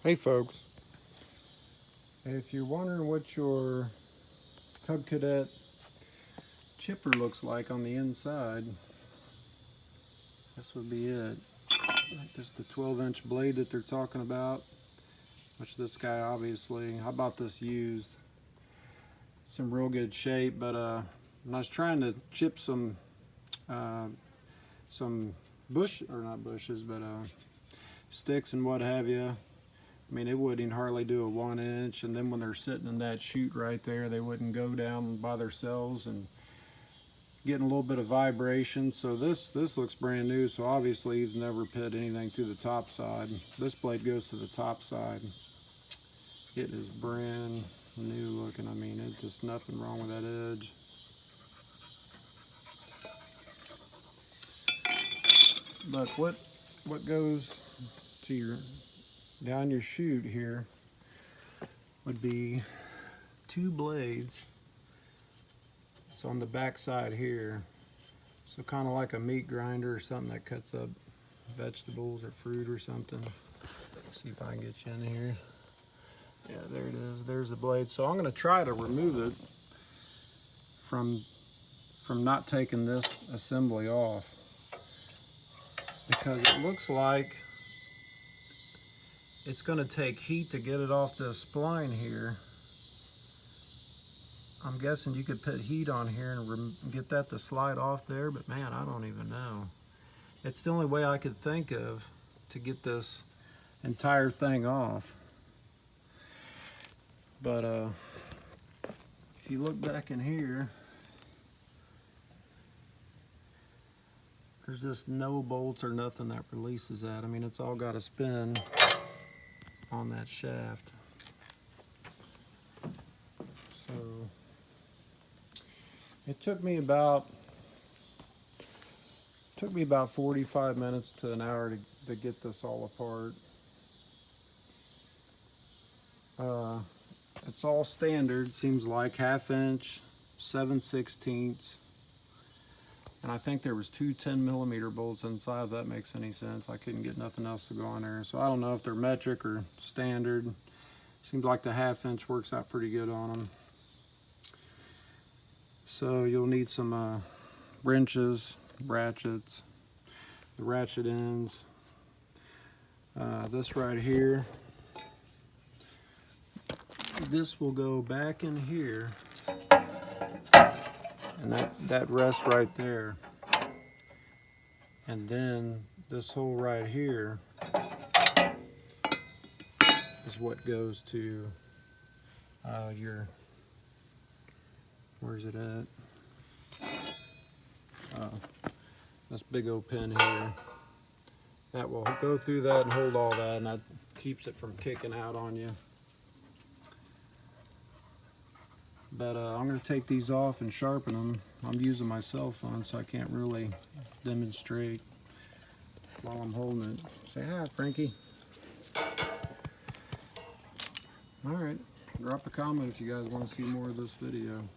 Hey folks, if you're wondering what your Cub Cadet chipper looks like on the inside, this would be it. Just the 12-inch blade that they're talking about, which this guy obviously, I bought this used. It's in real good shape, but when I was trying to chip some sticks and what have you, I mean, it wouldn't hardly do a 1 inch, and then when they're sitting in that chute right there, they wouldn't go down by themselves and getting a little bit of vibration. So this looks brand new, so obviously he's never put anything through the top side. This blade goes to the top side. It is brand new looking. I mean, it's just nothing wrong with that edge. But what goes to your down your chute here would be 2 blades. It's on the back side here, so kind of like a meat grinder or something that cuts up vegetables or fruit or something. Let's see if I can get you in here. Yeah, there it is. There's the blade. So I'm going to try to remove it from not taking this assembly off, because it looks like it's going to take heat to get it off this spline here. I'm guessing you could put heat on here and get that to slide off there, but man, I don't even know. It's the only way I could think of to get this entire thing off. But if you look back in here, there's just no bolts or nothing that releases that. I mean, it's all got a spin on that shaft. So it took me about 45 minutes to an hour to get this all apart. It's all standard, seems like, 1/2 inch, 7/16, and I think there was 2 10mm bolts inside, if that makes any sense. I couldn't get nothing else to go on there, so I don't know if they're metric or standard. Seems like the 1/2 inch works out pretty good on them. So you'll need some wrenches, ratchets, the ratchet ends. This right here, this will go back in here, and that rests right there. And then this hole right here is what goes to your, where's it at? This big old pin here. That will go through that and hold all that, and that keeps it from kicking out on you. But I'm going to take these off and sharpen them. I'm using my cell phone, so I can't really demonstrate while I'm holding it. Say hi, Frankie. Alright, drop a comment if you guys want to see more of this video.